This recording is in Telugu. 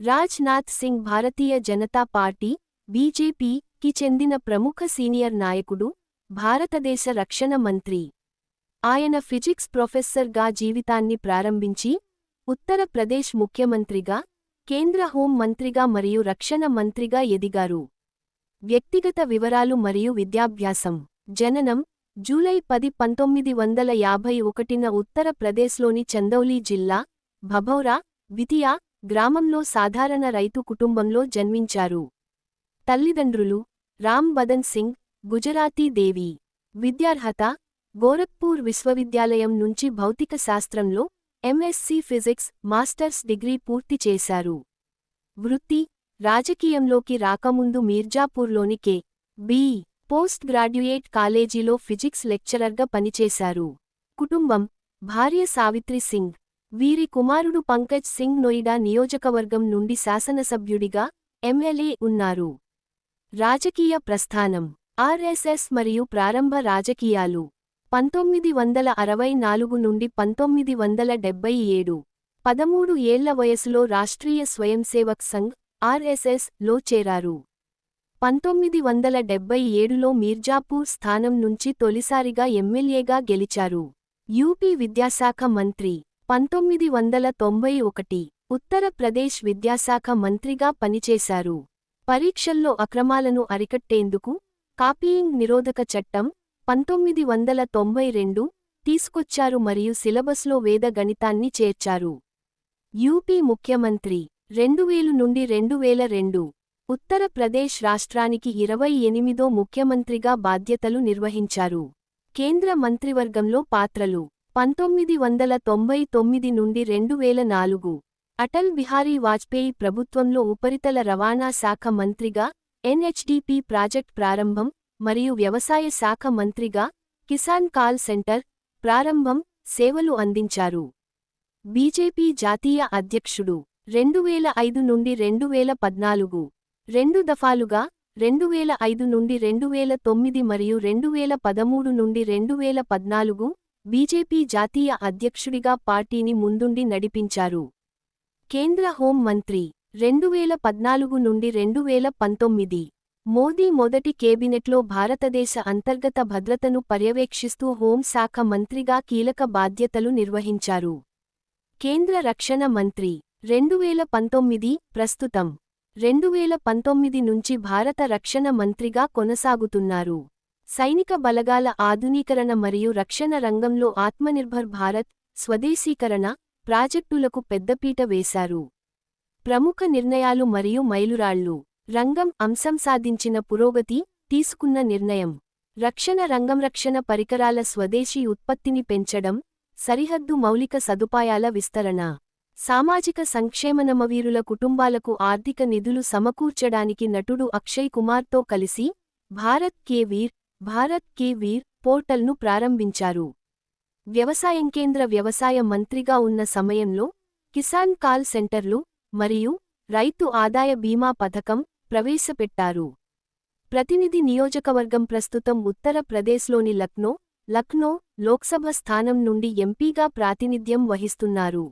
రాజ్నాథ్ సింగ్ భారతీయ జనతా పార్టీ బీజేపీకి చెందిన ప్రముఖ సీనియర్ నాయకుడు, భారతదేశ రక్షణ మంత్రి. ఆయన ఫిజిక్స్ ప్రొఫెసర్గా జీవితాన్ని ప్రారంభించి, ఉత్తరప్రదేశ్ ముఖ్యమంత్రిగా, కేంద్ర హోం మంత్రిగా మరియు రక్షణ మంత్రిగా ఎదిగారు. వ్యక్తిగత వివరాలు మరియు విద్యాభ్యాసం. జననం జూలై 10, 1951న ఉత్తరప్రదేశ్లోని చందౌలీ జిల్లా, భభౌరా, వితియా గ్రామంలో సాధారణ రైతు కుటుంబంలో జన్మించారు. తల్లిదండ్రులు రామ్ బదన్ సింగ్, గుజరాతీ దేవి. విద్యార్హత గోరఖ్పూర్ విశ్వవిద్యాలయం నుంచి భౌతిక శాస్త్రంలో ఎంఎస్సీ ఫిజిక్స్ మాస్టర్స్ డిగ్రీ పూర్తి చేశారు. వృత్తి రాజకీయంలోకి రాకముందు మీర్జాపూర్లోని కె.బి. పోస్ట్ గ్రాడ్యుయేట్ కాలేజీలో ఫిజిక్స్ లెక్చరర్గా పనిచేశారు. కుటుంబం భార్య సావిత్రి సింగ్, వీరి కుమారుడు పంకజ్ సింగ్ నోయిడా నియోజకవర్గం నుండి శాసనసభ్యుడిగా, ఎమ్మెల్యే ఉన్నారు. రాజకీయ ప్రస్థానం ఆర్ఎస్ఎస్ మరియు ప్రారంభ రాజకీయాలు 1964 నుండి 1977. 13 ఏళ్ల వయసులో రాష్ట్రీయ స్వయంసేవక్ సంఘ్ ఆర్ఎస్ఎస్ లో చేరారు. 1977లో మీర్జాపూర్ స్థానం నుంచి తొలిసారిగా ఎమ్మెల్యేగా గెలిచారు. యూపీ విద్యాశాఖ మంత్రి 1991. ఉత్తరప్రదేశ్ విద్యాశాఖ మంత్రిగా పనిచేశారు. పరీక్షల్లో అక్రమాలను అరికట్టేందుకు కాపీయింగ్ నిరోధక చట్టం 1992 తీసుకొచ్చారు మరియు సిలబస్లో వేద గణితాన్ని చేర్చారు. యూపీ ముఖ్యమంత్రి 2000 నుండి 2002. ఉత్తరప్రదేశ్ రాష్ట్రానికి 28వ ముఖ్యమంత్రిగా బాధ్యతలు నిర్వహించారు. కేంద్ర మంత్రివర్గంలో పాత్రలు 1999 నుండి 2004. అటల్ బిహారీ వాజ్పేయి ప్రభుత్వంలో ఉపరితల రవాణా శాఖ మంత్రిగా, ఎన్హెచ్డిపి ప్రాజెక్ట్ ప్రారంభం మరియు వ్యవసాయ శాఖ మంత్రిగా, కిసాన్ కాల్ సెంటర్ ప్రారంభం సేవలు అందించారు. బీజేపీ జాతీయ అధ్యక్షుడు 2005 నుండి 2014. 2 దఫాలుగా 2005 నుండి 2009 మరియు 2013 నుండి 2014 బీజేపీ జాతీయ అధ్యక్షుడిగా పార్టీని ముందుండి నడిపించారు. కేంద్ర హోం మంత్రి 2014 నుండి 2019. మోదీ మొదటి కేబినెట్లో భారతదేశ అంతర్గత భద్రతను పర్యవేక్షిస్తూ హోం శాఖ మంత్రిగా కీలక బాధ్యతలు నిర్వహించారు. కేంద్ర రక్షణ మంత్రి 2019. ప్రస్తుతం 2019 నుంచి భారత రక్షణ మంత్రిగా కొనసాగుతున్నారు. సైనిక బలగాల ఆధునీకరణ మరియు రక్షణ రంగంలో ఆత్మనిర్భర్ భారత్, స్వదేశీకరణ ప్రాజెక్టులకు పెద్దపీట వేశారు. ప్రముఖ నిర్ణయాలు మరియు మైలురాళ్లు. రంగం అంశం సాధించిన పురోగతి, తీసుకున్న నిర్ణయం. రక్షణ రంగం రక్షణ పరికరాల స్వదేశీ ఉత్పత్తిని పెంచడం, సరిహద్దు మౌలిక సదుపాయాల విస్తరణ. సామాజిక సంక్షేమనమవీరుల కుటుంబాలకు ఆర్థిక నిధులు సమకూర్చడానికి నటుడు అక్షయ్ కుమార్తో కలిసి భారత్ కే వీర్ పోర్టల్ను ప్రారంభించారు. వ్యవసాయం కేంద్ర వ్యవసాయ మంత్రిగా ఉన్న సమయంలో కిసాన్ కాల్ సెంటర్లు మరియు రైతు ఆదాయ బీమా పథకం ప్రవేశపెట్టారు. ప్రతినిధి నియోజకవర్గం ప్రస్తుతం ఉత్తరప్రదేశ్లోని లక్నో లోక్సభ స్థానం నుండి ఎంపీగా ప్రాతినిధ్యం వహిస్తున్నారు.